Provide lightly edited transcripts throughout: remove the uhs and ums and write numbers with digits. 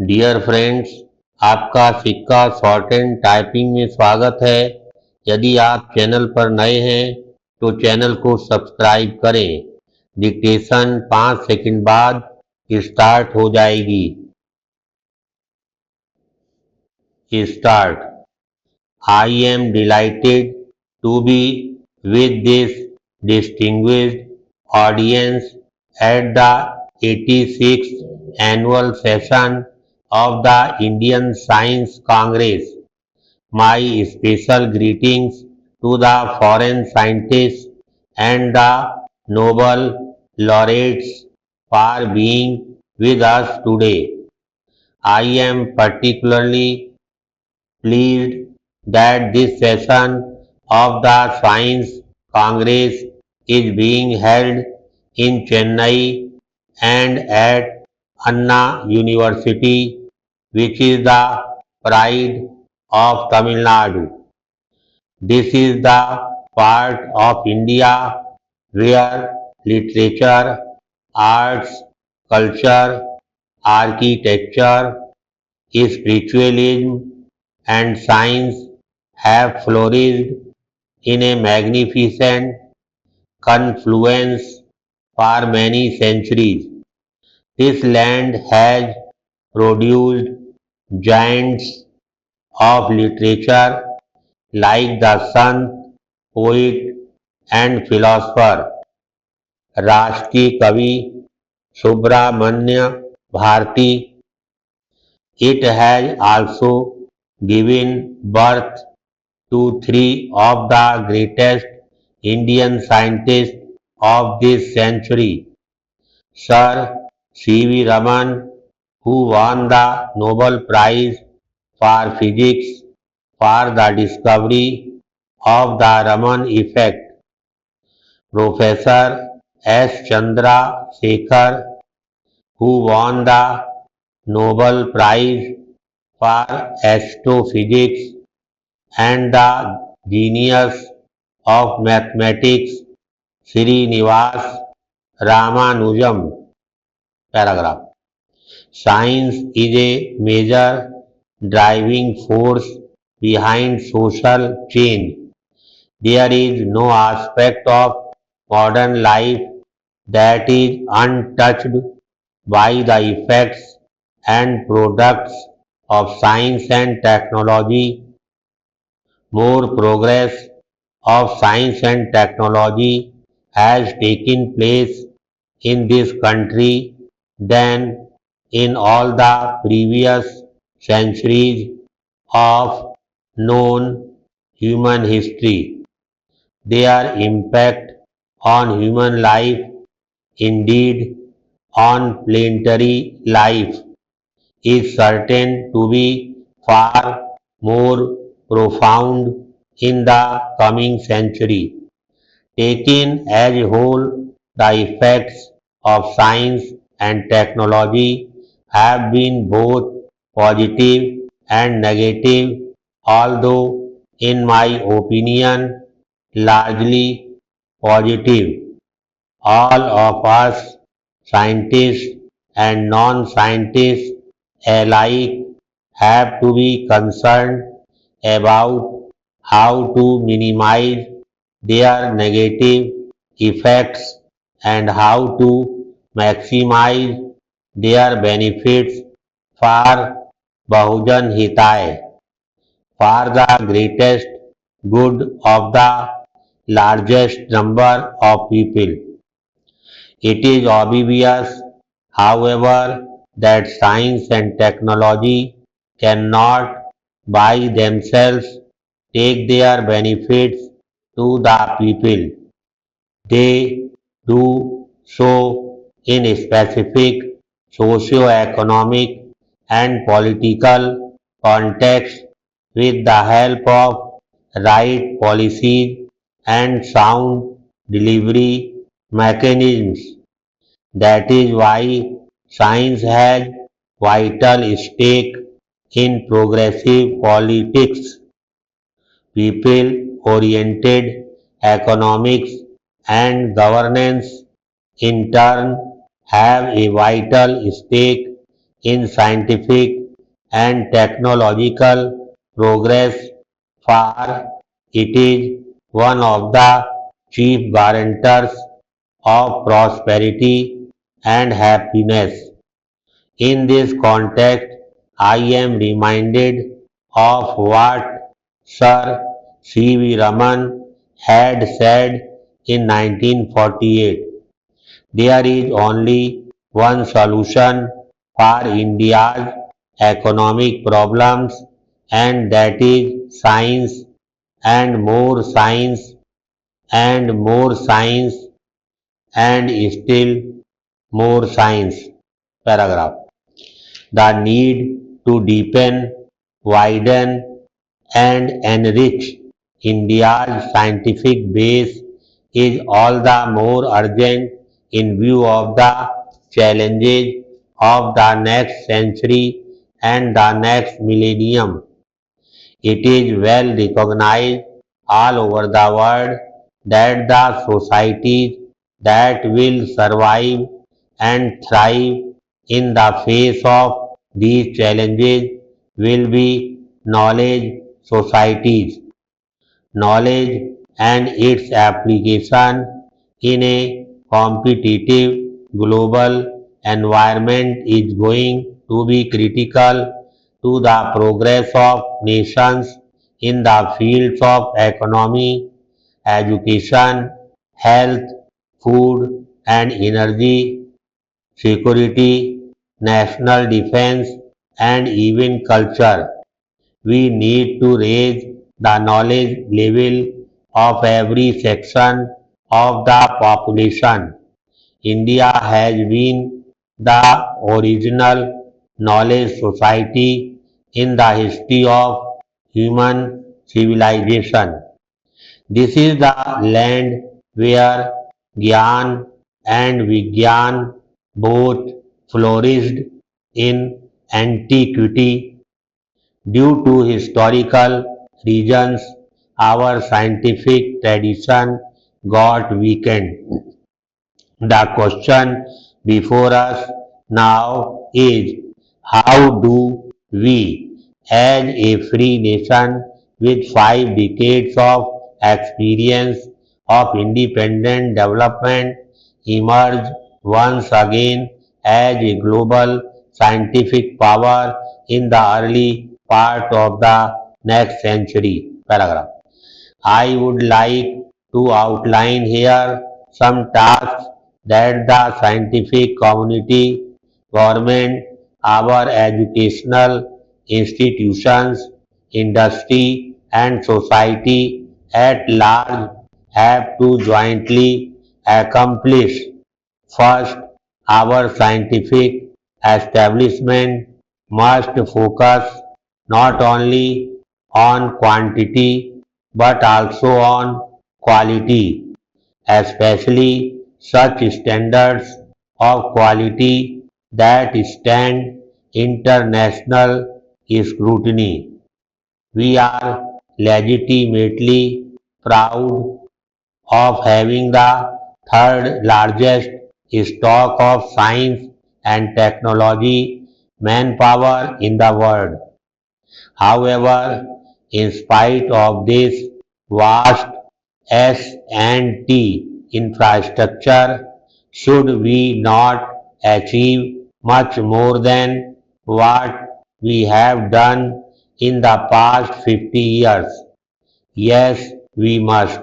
Dear friends, आपका सिक्का short and typing में स्वागत है। यदि आप चैनल पर नए हैं तो चैनल को सब्सक्राइब करें। डिक्टेशन 5 सेकंड बाद स्टार्ट हो जाएगी। Start. I am delighted to be with this distinguished audience at the 86th annual session of the Indian Science Congress. My special greetings to the foreign scientists and the Nobel laureates for being with us today. I am particularly pleased that this session of the Science Congress is being held in Chennai and at Anna University, which is the pride of Tamil Nadu. This is the part of India where literature, arts, culture, architecture, spiritualism, and science have flourished in a magnificent confluence for many centuries. This land has produced giants of literature like the sant, poet, and philosopher राष्ट्रीय कवि Subramanya Bharti. It has also given birth to three of the greatest Indian scientists of this century. Sir C.V. Raman, who won the Nobel Prize for Physics for the discovery of the Raman effect. Professor S. Chandra Sekhar, who won the Nobel Prize for astrophysics, and the genius of mathematics Srinivas Ramanujam. Paragraph. Science is a major driving force behind social change. There is no aspect of modern life that is untouched by the effects and products of science and technology. More progress of science and technology has taken place in this country than in all the previous centuries of known human history. Their impact on human life, indeed on planetary life, is certain to be far more profound in the coming century. Taken as a whole, the effects of science and technology have been both positive and negative, although, in my opinion, largely positive. All of us, scientists and non-scientists alike, have to be concerned about how to minimize their negative effects and how to maximize their benefits for Bahujan Hitay, for the greatest good of the largest number of people. It is obvious, however, that science and technology cannot by themselves take their benefits to the people. They do so in specific socio-economic and political contexts with the help of right policies and sound delivery mechanisms. That is why science has vital stake in progressive politics. People-oriented economics and governance in turn have a vital stake in scientific and technological progress, for it is one of the chief guarantors of prosperity and happiness. In this context, I am reminded of what Sir C. V. Raman had said in 1948. There is only one solution for India's economic problems, and that is science, and more science, and more science, and still more science. Paragraph. The need to deepen, widen, and enrich India's scientific base is all the more urgent in view of the challenges of the next century and the next millennium. It is well recognized all over the world that the societies that will survive and thrive in the face of these challenges will be knowledge societies. Knowledge and its application in a competitive global environment is going to be critical to the progress of nations in the fields of economy, education, health, food and energy, security, national defense, and even culture. We need to raise the knowledge level of every section of the population. India has been the original knowledge society in the history of human civilization. This is the land where Gyan and Vigyan both flourished in antiquity. Due to historical reasons, our scientific tradition got weakened. The question before us now is how do we, as a free nation with 5 decades of experience of independent development, emerge once again as a global scientific power in the early part of the next century? Paragraph. I would like to outline here some tasks that the scientific community, government, our educational institutions, industry, and society at large have to jointly accomplish. First, our scientific establishment must focus not only on quantity but also on quality, especially such standards of quality that stand international scrutiny. We are legitimately proud of having the third largest stock of science and technology manpower in the world. However, in spite of this vast S&T infrastructure, should we not achieve much more than what we have done in the past 50 years? Yes, we must.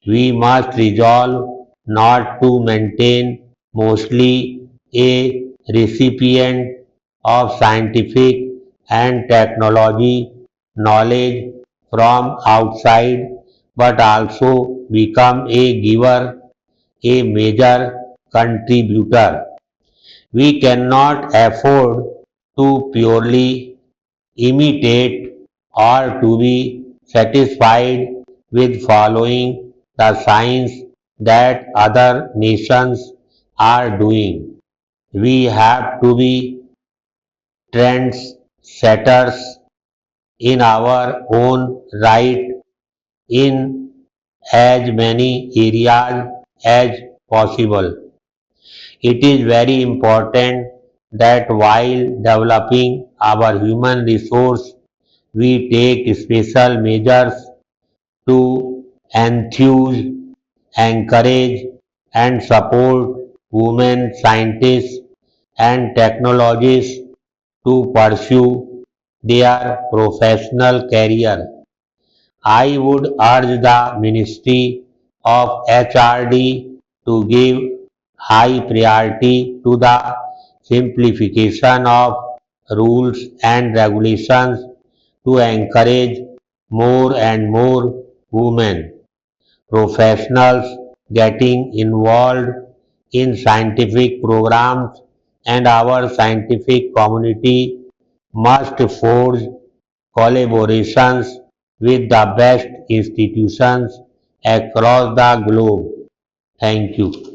We must resolve not to maintain mostly a recipient of scientific and technology knowledge from outside, but also become a giver, a major contributor. We cannot afford to purely imitate or to be satisfied with following the science that other nations are doing. We have to be trendsetters in our own right in as many areas as possible. It is very important that while developing our human resource, we take special measures to enthuse, encourage, and support women scientists and technologists to pursue their professional career. I would urge the Ministry of HRD to give high priority to the simplification of rules and regulations to encourage more and more women professionals getting involved in scientific programs, and our scientific community must forge collaborations with the best institutions across the globe. Thank you.